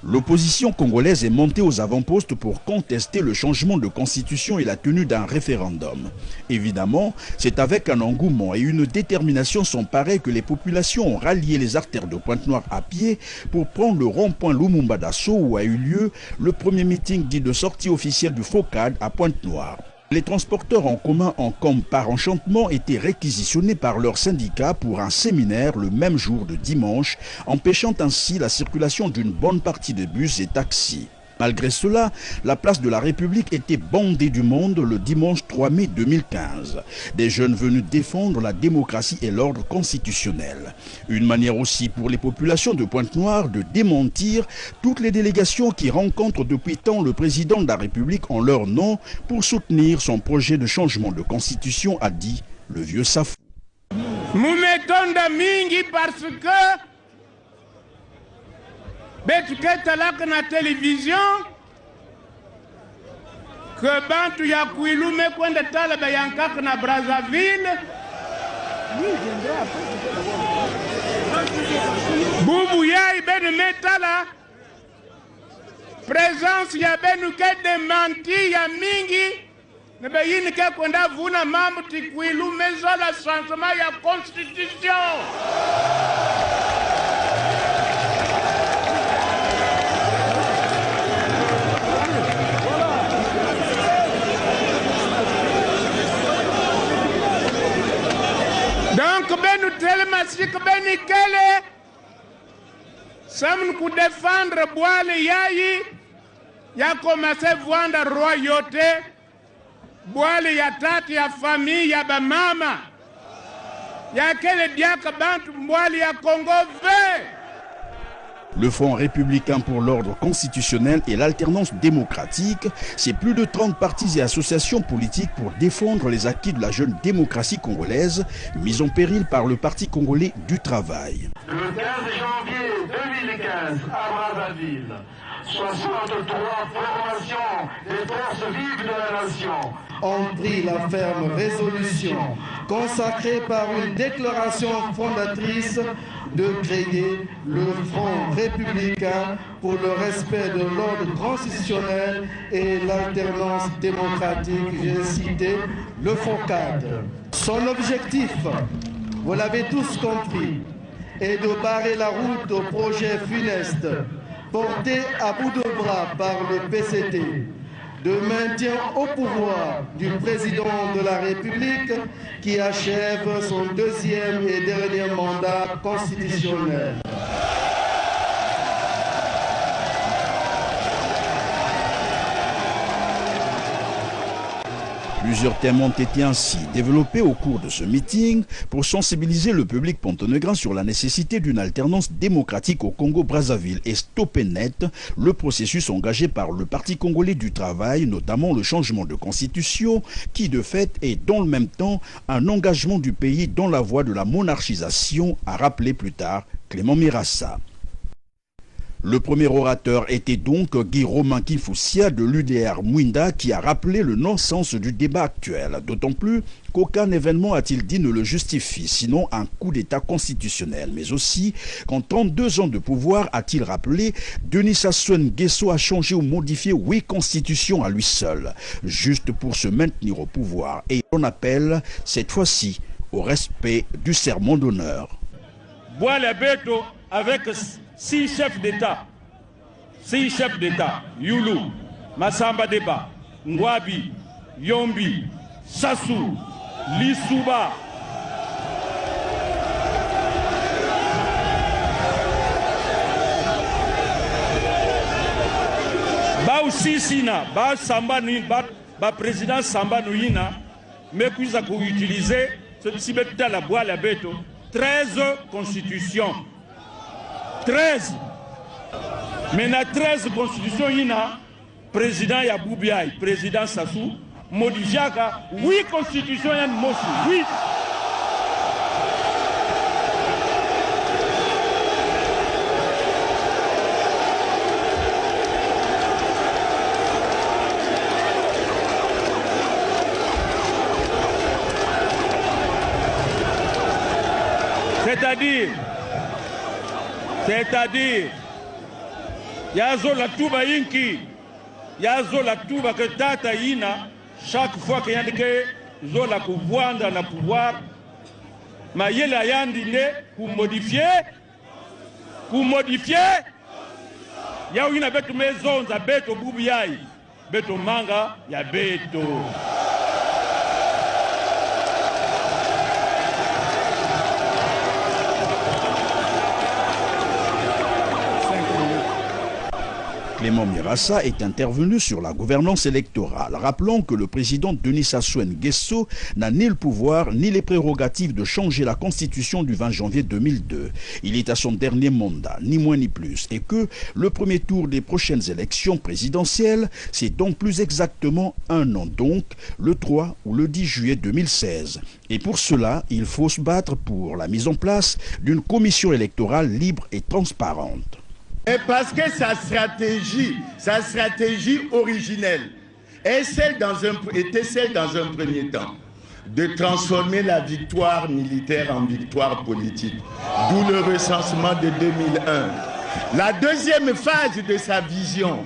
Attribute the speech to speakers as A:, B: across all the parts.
A: L'opposition congolaise est montée aux avant-postes pour contester le changement de constitution et la tenue d'un référendum. Évidemment, c'est avec un engouement et une détermination sans pareil que les populations ont rallié les artères de Pointe-Noire à pied pour prendre le rond-point Lumumba d'Asso où a eu lieu le premier meeting dit de sortie officielle du FOCAD à Pointe-Noire. Les transporteurs en commun comme par enchantement étaient réquisitionnés par leur syndicat pour un séminaire le même jour de dimanche, empêchant ainsi la circulation d'une bonne partie de bus et taxis. Malgré cela, la place de la République était bondée du monde le dimanche 3 mai 2015. Des jeunes venus défendre la démocratie et l'ordre constitutionnel. Une manière aussi pour les populations de Pointe-Noire de démentir toutes les délégations qui rencontrent depuis tant le président de la République en leur nom pour soutenir son projet de changement de constitution, a dit le vieux Safou.
B: Moumetonda mingi parce que betuketalaka na télévision que bantu ya kuilume kwenda tala bayankaka na Brazzaville bubu ya ibenu metala présence ya benu ke démenti ya mingi ne bayini ke kwenda vuna mambo tikuilume zola changement ya constitution. Donc, nous tellement si que ben kele, sommes nous défendre boile yayi, ya commencé vendre royauté, boile ya tati ya famille ya ba mama, ya kele diaka bantu boile ya Congo ve.
A: Le Front républicain pour l'ordre constitutionnel et l'alternance démocratique, c'est plus de 30 partis et associations politiques pour défendre les acquis de la jeune démocratie congolaise, mise en péril par le Parti congolais du travail.
C: Le 15 janvier 2015, à Brazzaville, 63 formations des forces vives de la nation
D: ont pris la ferme résolution consacrée par une déclaration fondatrice de créer le Front républicain pour le respect de l'ordre constitutionnel et l'alternance démocratique, j'ai cité le FOCAD. Son objectif, vous l'avez tous compris, est de barrer la route au projet funeste porté à bout de bras par le PCT, de maintien au pouvoir du président de la République qui achève son deuxième et dernier mandat constitutionnel.
A: Plusieurs thèmes ont été ainsi développés au cours de ce meeting pour sensibiliser le public pontonegrin sur la nécessité d'une alternance démocratique au Congo-Brazzaville et stopper net le processus engagé par le Parti congolais du travail, notamment le changement de constitution, qui de fait est dans le même temps un engagement du pays dans la voie de la monarchisation, a rappelé plus tard Clément Mirassa. Le premier orateur était donc Guy Romain Kifoussia de l'UDR Mouinda qui a rappelé le non-sens du débat actuel. D'autant plus qu'aucun événement, a-t-il dit, ne le justifie, sinon un coup d'État constitutionnel. Mais aussi qu'en 32 ans de pouvoir, a-t-il rappelé, Denis Sassou Nguesso a changé ou modifié 8 constitutions à lui seul, juste pour se maintenir au pouvoir. Et on appelle cette fois-ci au respect du serment d'honneur.
B: Boile Beto avec 6 chefs d'État, Youlou, Massamba Deba, Ngwabi, Yombi, Sassou, Lissouba, Sisina, Samba président Samba Nouina, mais qu'ils ont utilisé ce petit la boîte à béto, 13 constitutions. 13. Mais dans 13 constitutions, il y a président Yaboubiaï, président Sassou, Modijaka, 8 constitutions, il y a 8. C'est-à-dire yazo la tuba inki yazo la tuba que tata ina chaque fois qu'il y a que zo la kuvwanda na pouvoir mayela yandi ne kumodifier ya ina beto mezonza beto bubu yai beto manga ya beto.
A: Clément Mirassa est intervenu sur la gouvernance électorale, rappelant que le président Denis Sassou Nguesso n'a ni le pouvoir ni les prérogatives de changer la constitution du 20 janvier 2002. Il est à son dernier mandat, ni moins ni plus, et que le premier tour des prochaines élections présidentielles, c'est donc plus exactement un an, donc le 3 ou le 10 juillet 2016. Et pour cela, il faut se battre pour la mise en place d'une commission électorale libre et transparente.
E: Et parce que sa stratégie originelle était celle dans un premier temps de transformer la victoire militaire en victoire politique, d'où le recensement de 2001. La deuxième phase de sa vision,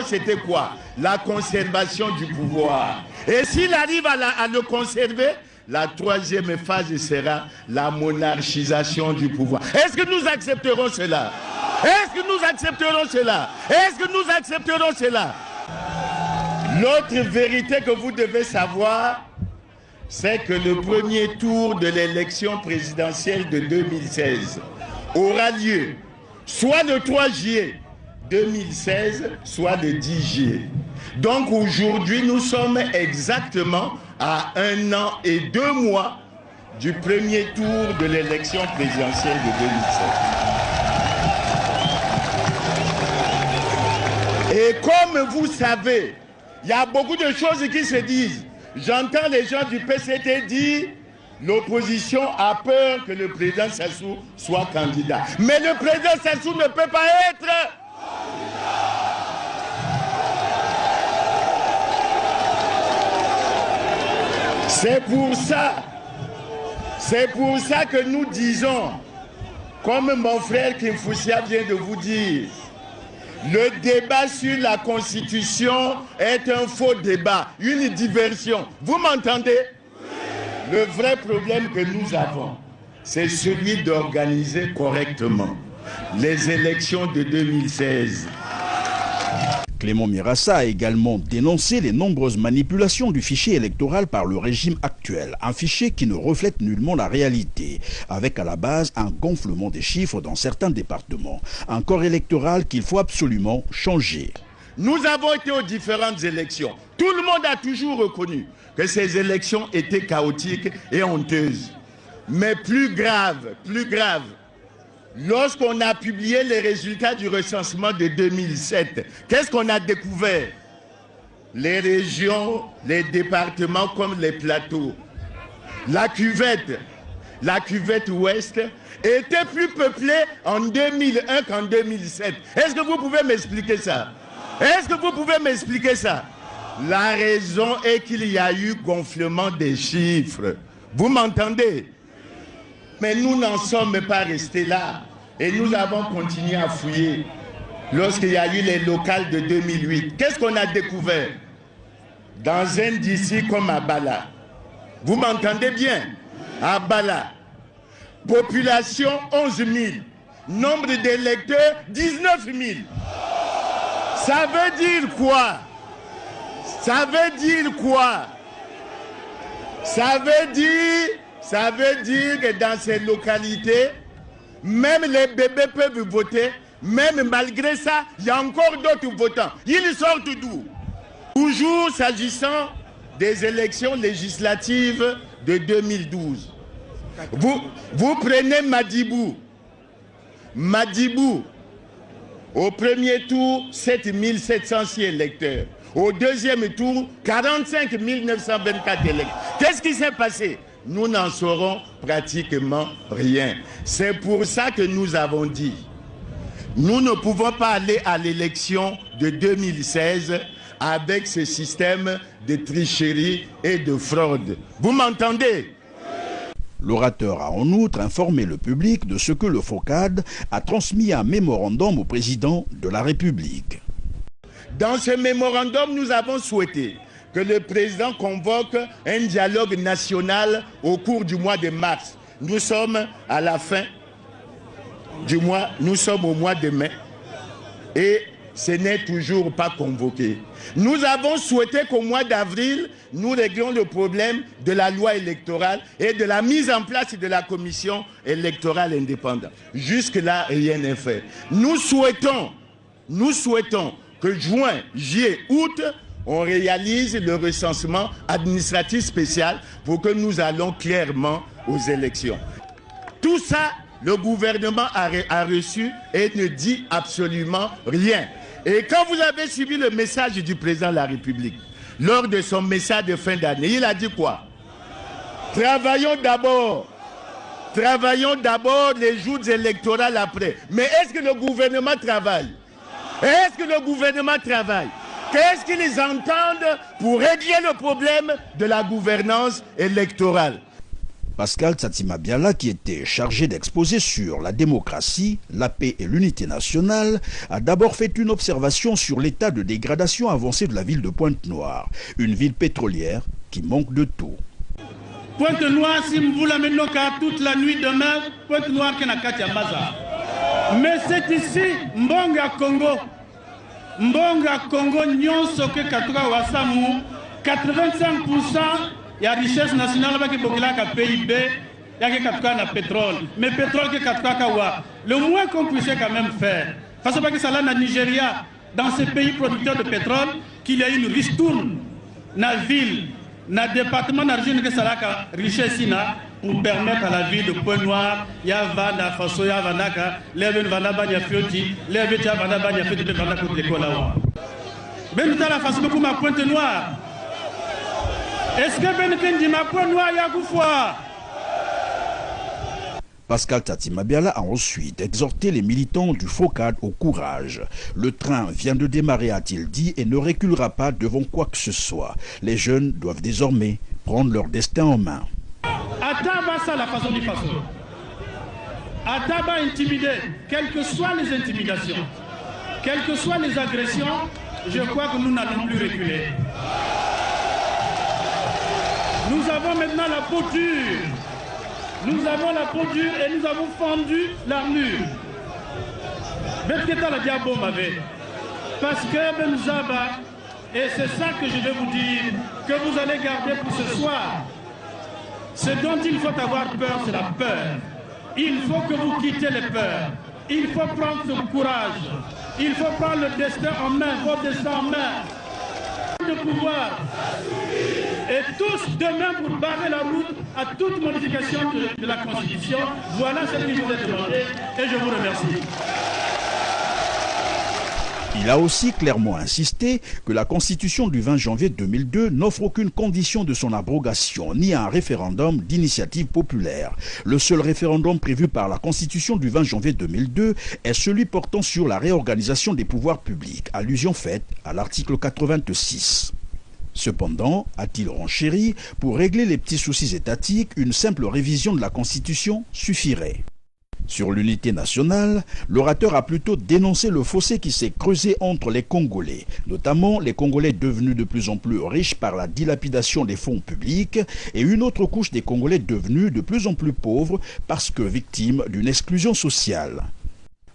E: c'était quoi? La conservation du pouvoir. Et s'il arrive à le conserver, la troisième phase sera la monarchisation du pouvoir. Est-ce que nous accepterons cela? Est-ce que nous accepterons cela? Est-ce que nous accepterons cela? L'autre vérité que vous devez savoir, c'est que le premier tour de l'élection présidentielle de 2016 aura lieu soit le 3 juillet 2016, soit le 10 juillet. Donc aujourd'hui, nous sommes exactement à 1 an et 2 mois du premier tour de l'élection présidentielle de 2017. Et comme vous savez, il y a beaucoup de choses qui se disent. J'entends les gens du PCT dire l'opposition a peur que le président Sassou soit candidat. Mais le président Sassou ne peut pas être candidat. C'est pour ça que nous disons, comme mon frère Kim Foussia vient de vous dire, le débat sur la Constitution est un faux débat, une diversion. Vous m'entendez? Le vrai problème que nous avons, c'est celui d'organiser correctement les élections de 2016.
A: Clément Mirassa a également dénoncé les nombreuses manipulations du fichier électoral par le régime actuel, un fichier qui ne reflète nullement la réalité, avec à la base un gonflement des chiffres dans certains départements, un corps électoral qu'il faut absolument changer.
E: Nous avons été aux différentes élections. Tout le monde a toujours reconnu que ces élections étaient chaotiques et honteuses. Mais plus grave, lorsqu'on a publié les résultats du recensement de 2007, qu'est-ce qu'on a découvert? Les régions, les départements comme les plateaux, la cuvette ouest était plus peuplée en 2001 qu'en 2007. Est-ce que vous pouvez m'expliquer ça? Est-ce que vous pouvez m'expliquer ça? La raison est qu'il y a eu gonflement des chiffres. Vous m'entendez? Mais nous n'en sommes pas restés là. Et nous avons continué à fouiller. Lorsqu'il y a eu les locales de 2008, qu'est-ce qu'on a découvert? Dans un district comme Abala. Vous m'entendez bien? Abala. Population 11 000. Nombre d'électeurs 19 000. Ça veut dire quoi? Ça veut dire quoi? Ça veut dire que dans ces localités, même les bébés peuvent voter, même malgré ça, il y a encore d'autres votants. Ils sortent d'où? Toujours s'agissant des élections législatives de 2012. Vous prenez Madibou. Au premier tour, 7 706 électeurs. Au deuxième tour, 45 924 électeurs. Qu'est-ce qui s'est passé? Nous n'en saurons pratiquement rien. C'est pour ça que nous avons dit, nous ne pouvons pas aller à l'élection de 2016 avec ce système de tricherie et de fraude. Vous m'entendez?
A: L'orateur a en outre informé le public de ce que le FOCAD a transmis un mémorandum au président de la République.
E: Dans ce mémorandum, nous avons souhaité que le président convoque un dialogue national au cours du mois de mars. Nous sommes à la fin du mois, nous sommes au mois de mai et ce n'est toujours pas convoqué. Nous avons souhaité qu'au mois d'avril, nous réglions le problème de la loi électorale et de la mise en place de la commission électorale indépendante. Jusque-là, rien n'est fait. Nous souhaitons que juin, juillet, août, on réalise le recensement administratif spécial pour que nous allons clairement aux élections. Tout ça, le gouvernement a reçu et ne dit absolument rien. Et quand vous avez suivi le message du président de la République, lors de son message de fin d'année, il a dit quoi? Travaillons d'abord les jours électoraux après. Mais est-ce que le gouvernement travaille? Est-ce que le gouvernement travaille? Qu'est-ce qu'ils entendent pour régler le problème de la gouvernance électorale?
A: Pascal Tsatsi Mabiala, qui était chargé d'exposer sur la démocratie, la paix et l'unité nationale, a d'abord fait une observation sur l'état de dégradation avancée de la ville de Pointe-Noire, une ville pétrolière qui manque de tout.
B: Pointe-Noire, si vous l'amenez toute la nuit demain, Pointe-Noire qui n'a qu'à Tiamaza. Mais c'est ici, Mbonga Congo, Nyonso ke Katoka Wasamu, 85%. Il y a richesse nationale qui est le PIB, il y a pétrole. Mais pétrole qui est le moins qu'on puisse quand même faire. Parce que ça là, dans Nigeria, dans ces pays producteurs de pétrole, qu'il y a une ristourne dans la ville, dans le département d'argent que ça là, richesse pour permettre à la ville de Pointe-Noire, il y a Vanda, Faso, il y a Vandaka, Leven Vanda Banya Fioti, Leven Vanda Banya Fioti, Vanda contre l'école là. Même dans la façon comme à Pointe-Noire. Est-ce que Ben ma Pointe-Noire Yagoufoua?
A: Pascal Tsatsi Mabiala a ensuite exhorté les militants du FOCAD au courage. Le train vient de démarrer, a-t-il dit, et ne reculera pas devant quoi que ce soit. Les jeunes doivent désormais prendre leur destin en main.
B: Ataba, ça la façon du façon. Ataba intimidé, quelles que soient les intimidations, quelles que soient les agressions, je crois que nous n'allons plus reculer. Nous avons maintenant la peau dure. Nous avons la peau dure et nous avons fendu l'armure. Betketa la diabo m'avait. Parce que Benzaba, et c'est ça que je vais vous dire, que vous allez garder pour ce soir. Ce dont il faut avoir peur, c'est la peur. Il faut que vous quittez les peurs. Il faut prendre ce courage. Il faut prendre le destin en main, votre destin en main. De pouvoir. Et tous demain pour barrer la route à toute modification de la Constitution. Voilà ce que je vous ai demandé et je vous remercie.
A: Il a aussi clairement insisté que la Constitution du 20 janvier 2002 n'offre aucune condition de son abrogation, ni un référendum d'initiative populaire. Le seul référendum prévu par la Constitution du 20 janvier 2002 est celui portant sur la réorganisation des pouvoirs publics, allusion faite à l'article 86. Cependant, a-t-il renchéri, pour régler les petits soucis étatiques, une simple révision de la Constitution suffirait. Sur l'unité nationale, l'orateur a plutôt dénoncé le fossé qui s'est creusé entre les Congolais, notamment les Congolais devenus de plus en plus riches par la dilapidation des fonds publics et une autre couche des Congolais devenus de plus en plus pauvres parce que victimes d'une exclusion sociale.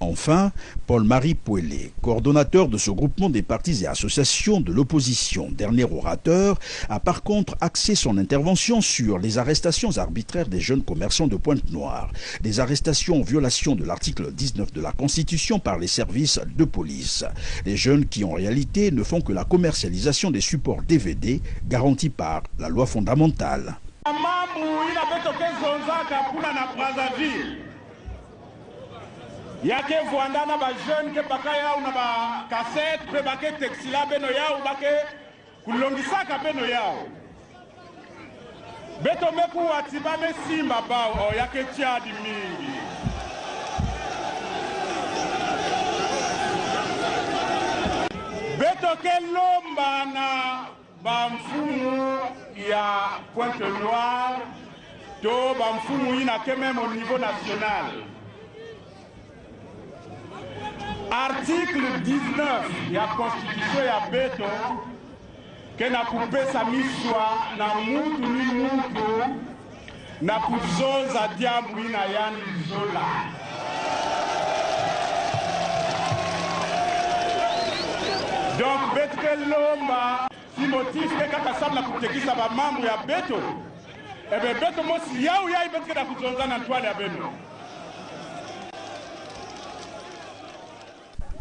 A: Enfin, Paul-Marie Pouelé, coordonnateur de ce groupement des partis et associations de l'opposition, dernier orateur, a par contre axé son intervention sur les arrestations arbitraires des jeunes commerçants de Pointe-Noire, des arrestations en violation de l'article 19 de la Constitution par les services de police. Des jeunes qui en réalité ne font que la commercialisation des supports DVD garantis par la loi fondamentale.
B: Yake voandana ba jeune ke bakaya una ba cassette pe bake textila beno yao bake kulongisaka beno yao beto meku watiba me simba ba o yake tiadi mingi beto ke lomba na ba mfumu ya Pointe-Noire to bamfumu ina que même au niveau national. Article 19 ya constitution ya beto que na kupesa miswa na mutu ni mutu na kuzoza diabu ina yani zola. Donc betre lomba si motif ke kaka sabla kutekisa ba mambo ya beto ebe beto mosi yau ya betre na kuzonza na toile ya beno.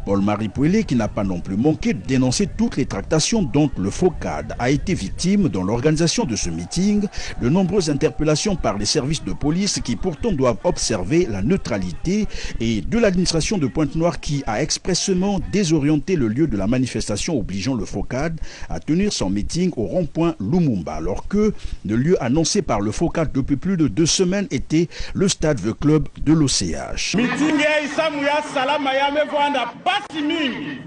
A: Paul-Marie Pouelé, qui n'a pas non plus manqué de dénoncer toutes les tractations dont le FOCAD a été victime dans l'organisation de ce meeting, de nombreuses interpellations par les services de police qui pourtant doivent observer la neutralité et de l'administration de Pointe-Noire qui a expressément désorienté le lieu de la manifestation obligeant le FOCAD à tenir son meeting au rond-point Lumumba, alors que le lieu annoncé par le FOCAD depuis plus de 2 semaines était le stade The Club de l'OCH.
B: Meeting ya isamu ya salama ya mevanda pasi mingi.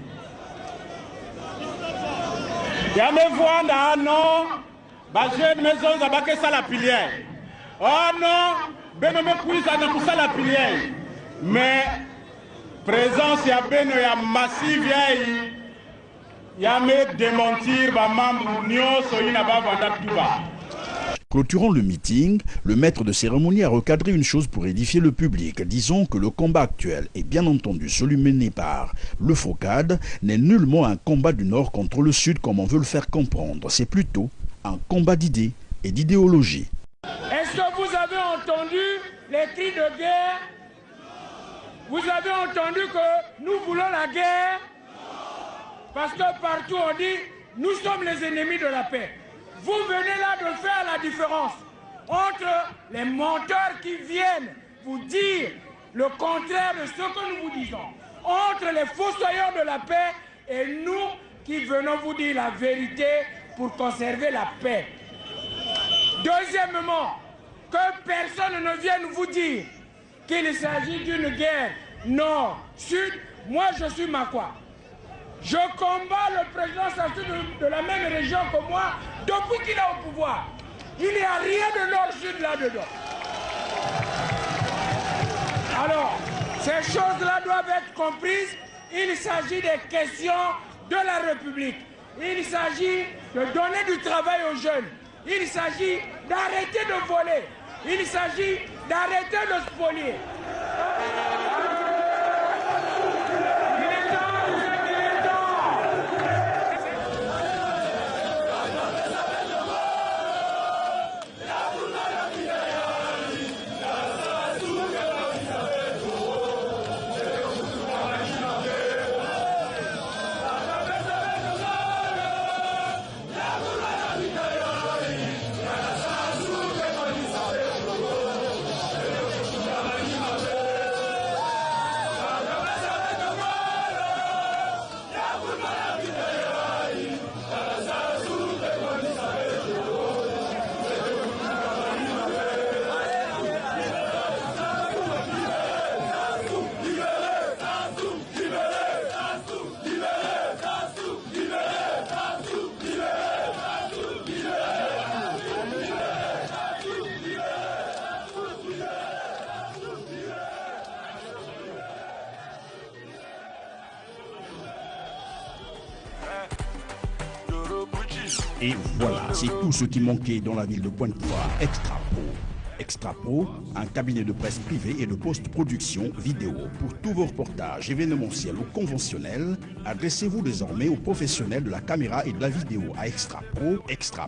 B: Ya mevanda ano ba jeune maison za bakesa la pilière. Oh non, beno me kuisa na kusala pilière. Mais présence ya beno ya massive ya me démentir ba membre nyonso ina ba vanda tuba.
A: Clôturant le meeting, le maître de cérémonie a recadré une chose pour édifier le public. Disons que le combat actuel, et bien entendu celui mené par le FOCAD, n'est nullement un combat du Nord contre le Sud comme on veut le faire comprendre. C'est plutôt un combat d'idées et d'idéologie.
F: Est-ce que vous avez entendu les cris de guerre? Vous avez entendu que nous voulons la guerre? Parce que partout on dit, nous sommes les ennemis de la paix. Vous venez là de faire la différence entre les menteurs qui viennent vous dire le contraire de ce que nous vous disons, entre les fossoyeurs de la paix et nous qui venons vous dire la vérité pour conserver la paix. Deuxièmement, que personne ne vienne vous dire qu'il s'agit d'une guerre nord-sud. Moi, je suis Makwa. Je combats le président Sassou de la même région que moi depuis qu'il est au pouvoir. Il n'y a rien de nord-sud là-dedans. Alors, ces choses-là doivent être comprises. Il s'agit des questions de la République. Il s'agit de donner du travail aux jeunes. Il s'agit d'arrêter de voler. Il s'agit d'arrêter de spolier.
A: Et voilà, c'est tout ce qui manquait dans la ville de Pointe-Noire. Extra Pro, un cabinet de presse privé et de post-production vidéo. Pour tous vos reportages événementiels ou conventionnels, adressez-vous désormais aux professionnels de la caméra et de la vidéo à Extra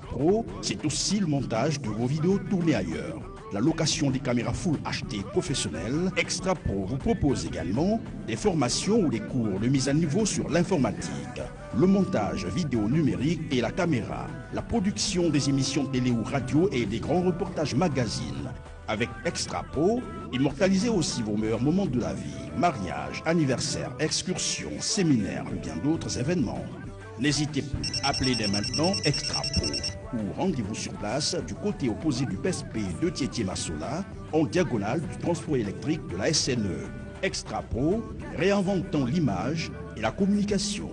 A: Pro, c'est aussi le montage de vos vidéos tournées ailleurs. La location des caméras Full HD professionnelles. Extra Pro vous propose également des formations ou des cours de mise à niveau sur l'informatique, le montage vidéo numérique et la caméra, la production des émissions télé ou radio et des grands reportages magazines. Avec Extra Pro, immortalisez aussi vos meilleurs moments de la vie, mariage, anniversaire, excursions, séminaires ou bien d'autres événements. N'hésitez plus, appelez dès maintenant Extra Pro ou rendez-vous sur place du côté opposé du PSP de Tiétié Massola, en diagonale du transport électrique de la SNE. Extra Pro, réinventant l'image et la communication.